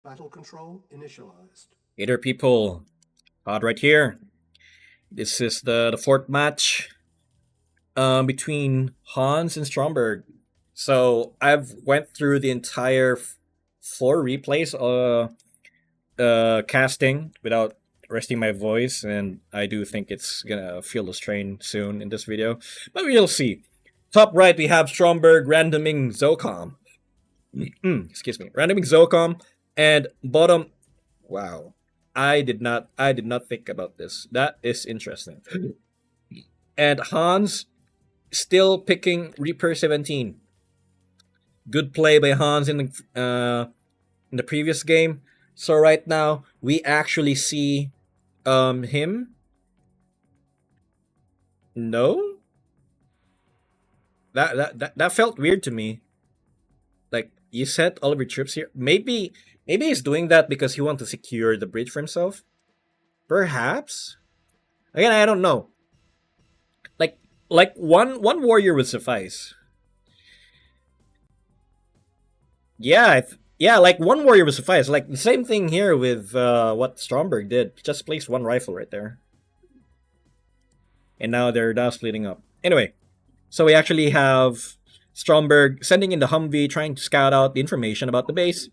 Battle control initialized. Hey there, people. Todd right here. This is the fourth match between Hans and Stromberg. So I've went through the entire four replays casting without resting my voice, and I do think it's gonna feel the strain soon in this video. But we'll see. Top right we have Stromberg randoming Zocom. Excuse me, randoming Zocom, and bottom. Wow, I did not think about this. That is interesting. And Hans still picking Reaper 17. Good play by Hans in the previous game. So right now we actually see him. No, that felt weird to me. Like, you sent all of your troops here. Maybe he's doing that because he wants to secure the bridge for himself. Perhaps. Again, I don't know. Like one warrior would suffice. Yeah, like one warrior would suffice. Like the same thing here with what Stromberg did. Just placed one rifle right there, and now they're now splitting up. Anyway, so we actually have Stromberg sending in the Humvee, trying to scout out the information about the base.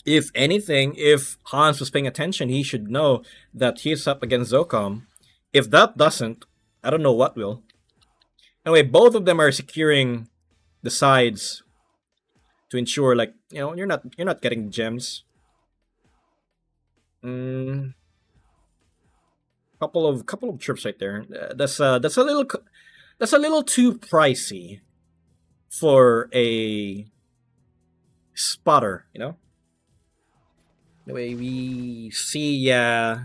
If anything, if Hans was paying attention, he should know that he's up against Zocom. If that doesn't, I don't know what will. Anyway, both of them are securing the sides to ensure, like, you're not getting gems. Couple of trips right there. That's a little too pricey for a spotter, you know. The way we see, yeah,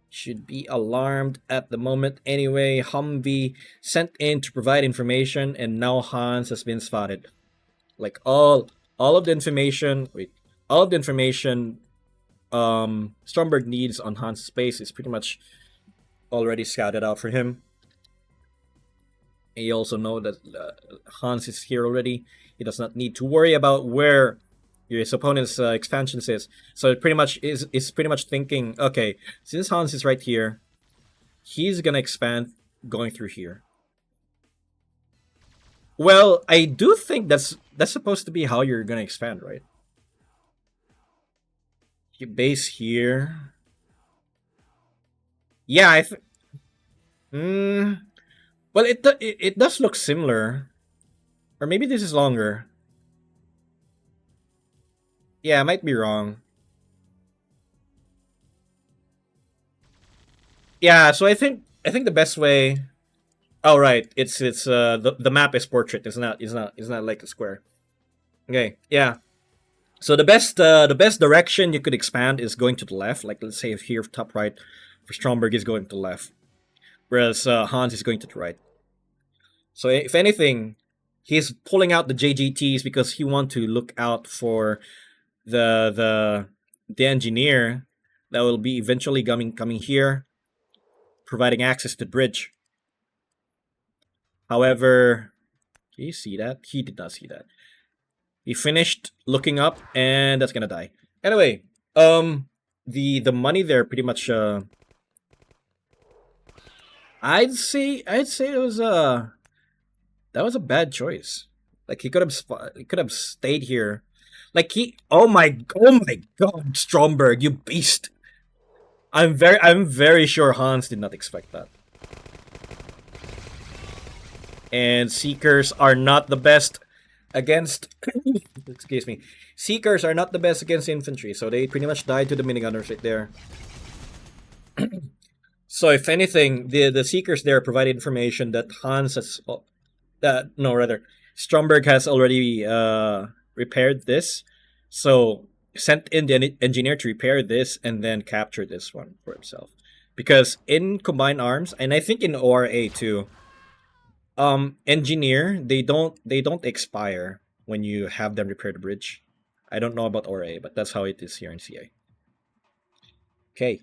should be alarmed at the moment. Anyway, Humvee sent in to provide information, and now Hans has been spotted. Like all of the information. Wait, all of the information Stromberg needs on Hans' space is pretty much already scouted out for him. And you also know that Hans is here already. He does not need to worry about where his opponent's expansions is. So it pretty much is pretty much thinking, okay, since Hans is right here, he's gonna expand going through here. Well, I do think that's supposed to be how you're gonna expand, right? You base here. Yeah, mm, well, it does look similar, or maybe this is longer. Yeah, I might be wrong. Yeah, so I think the best way. Oh right, it's the map is portrait. It's not like a square. Okay, yeah. So the best direction you could expand is going to the left. Like, let's say if here top right for Stromberg is going to the left, whereas Hans is going to the right. So if anything, he's pulling out the JGTs because he wants to look out for the engineer that will be eventually coming here, providing access to the bridge. However, do you see that? He did not see that. He finished looking up, and that's gonna die. Anyway, the money there pretty much. I'd say it was that was a bad choice. Like, he could have stayed here. Like, oh my god, Stromberg, you beast! I'm very sure Hans did not expect that. And Seekers are not the best against. Excuse me. Seekers are not the best against infantry, so they pretty much died to the minigunners right there. So if anything, the Seekers there provided information that Hans has. No, rather, Stromberg has already repaired this. So sent in the engineer to repair this and then capture this one for himself. Because in combined arms, and I think in ORA too, engineer, they don't expire when you have them repair the bridge. I don't know about ORA, but that's how it is here in CA. Okay.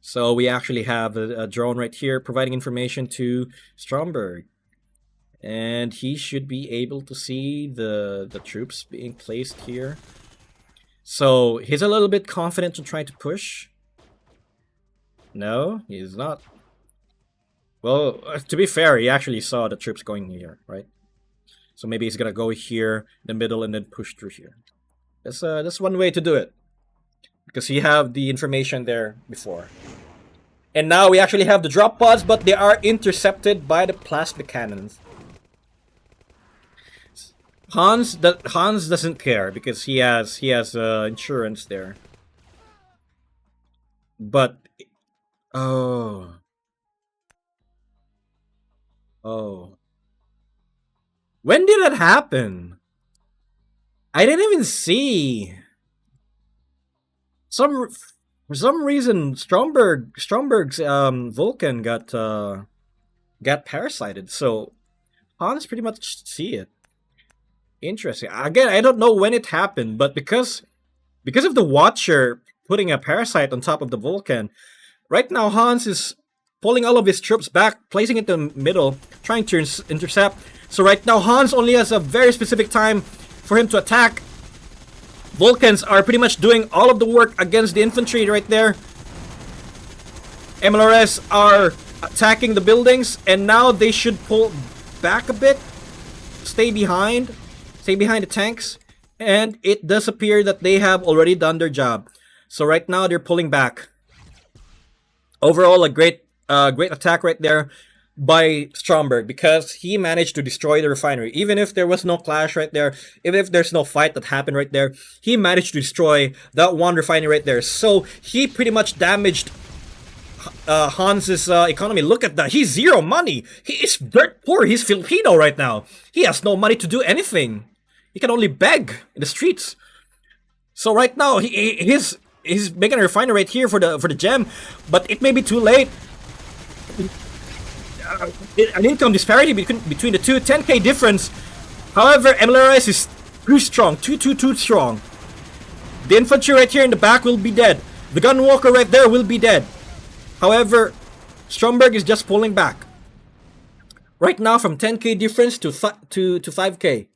So we actually have a drone right here providing information to Stromberg. And he should be able to see the troops being placed here. So he's a little bit confident to try to push. No, he's not. Well, to be fair, he actually saw the troops going here, right? So maybe he's gonna go here, in the middle, and then push through here. That's one way to do it. Because you have the information there before. And now we actually have the drop pods, but they are intercepted by the plasma cannons. Hans doesn't care because he has insurance there. But oh. When did that happen? I didn't even see. For some reason Stromberg's Vulcan got parasited. So Hans pretty much see it. Interesting. Again, I don't know when it happened, but because of the Watcher putting a parasite on top of the Vulcan, right now Hans is pulling all of his troops back, placing it in the middle, trying to intercept. So right now Hans only has a very specific time for him to attack. Vulcans are pretty much doing all of the work against the infantry right there. MLRS are attacking the buildings, and now they should pull back a bit, stay behind the tanks, and it does appear that they have already done their job. So right now they're pulling back. Overall, a great attack right there by Stromberg, because he managed to destroy the refinery. Even if there was no clash right there, even if there's no fight that happened right there, he managed to destroy that one refinery right there. So he pretty much damaged Hans's economy. Look at that. He's zero money. He is dirt poor. He's Filipino right now. He has no money to do anything. He can only beg in the streets. So right now he's making a refinery right here for the gem, but it may be too late. An income disparity between the two, 10k difference. However, MLRS is too strong, too strong. The infantry right here in the back will be dead. The gunwalker right there will be dead. However, Stromberg is just pulling back. Right now, from 10k difference to 5k.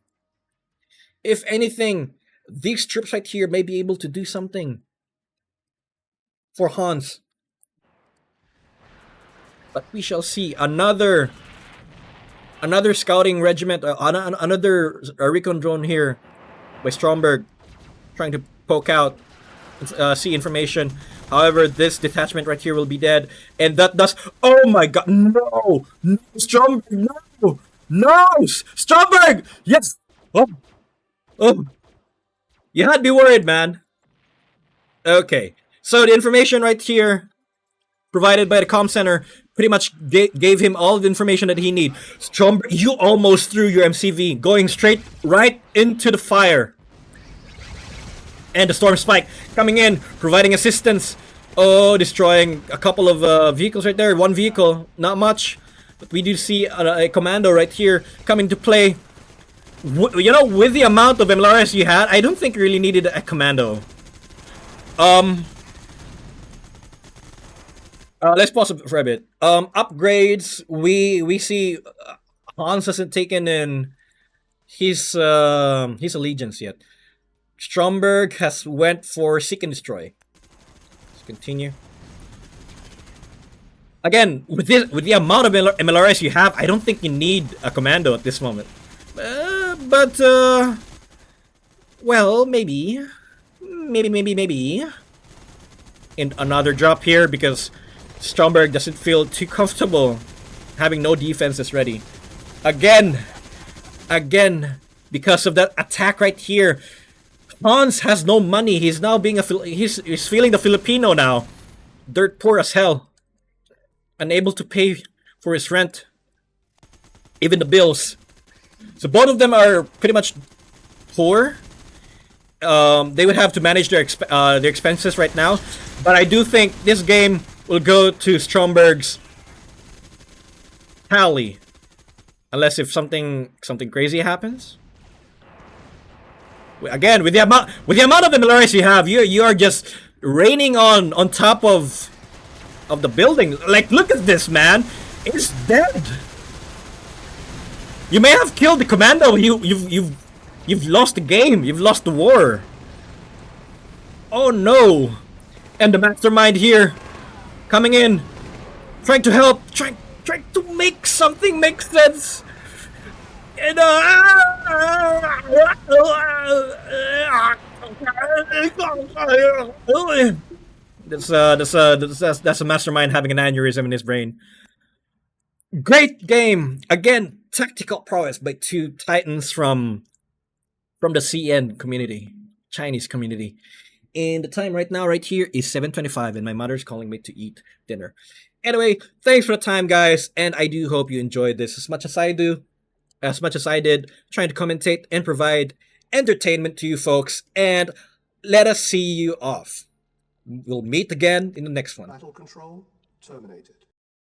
If anything, these troops right here may be able to do something for Hans. But we shall see. Another scouting regiment, another recon drone here by Stromberg, trying to poke out, see information. However, this detachment right here will be dead, and that does. Oh my God! No, Stromberg! No, Stromberg! Yes. Oh, you had me worried, man. Okay, so the information right here, provided by the comm center, pretty much gave him all the information that he needs. Stromberg, you almost threw your MCV, going straight right into the fire. And the Storm Spike coming in, providing assistance. Oh, destroying a couple of vehicles right there. One vehicle, not much. But we do see a commando right here coming to play. You know, with the amount of MLRS you had, I don't think you really needed a commando. Let's pause for a bit. Upgrades. We see Hans hasn't taken in his allegiance yet. Stromberg has went for Seek and Destroy. Let's continue. Again, with the amount of MLRS you have, I don't think you need a commando at this moment. Well, maybe. And another drop here because Stromberg doesn't feel too comfortable having no defenses ready. Again, because of that attack right here, Hans has no money. He's now being he's feeling the Filipino now. Dirt poor as hell. Unable to pay for his rent. Even the bills. So both of them are pretty much poor. They would have to manage their expenses right now. But I do think this game will go to Stromberg's tally. Unless if something crazy happens. Again, with the amount of MLRS you have, you are just raining on top of the building. Like, look at this, man. It's dead. You may have killed the commando. You've lost the game. You've lost the war. Oh no! And the mastermind here, coming in, trying to help, trying to make something make sense. And that's a mastermind having an aneurysm in his brain. Great game again. Tactical prowess by two titans from the CN community, Chinese community. And the time right now, right here, is 7:25, and my mother's calling me to eat dinner. Anyway, thanks for the time, guys, and I do hope you enjoyed this as much as I did, trying to commentate and provide entertainment to you folks. And let us see you off. We'll meet again in the next one. Battle control terminated.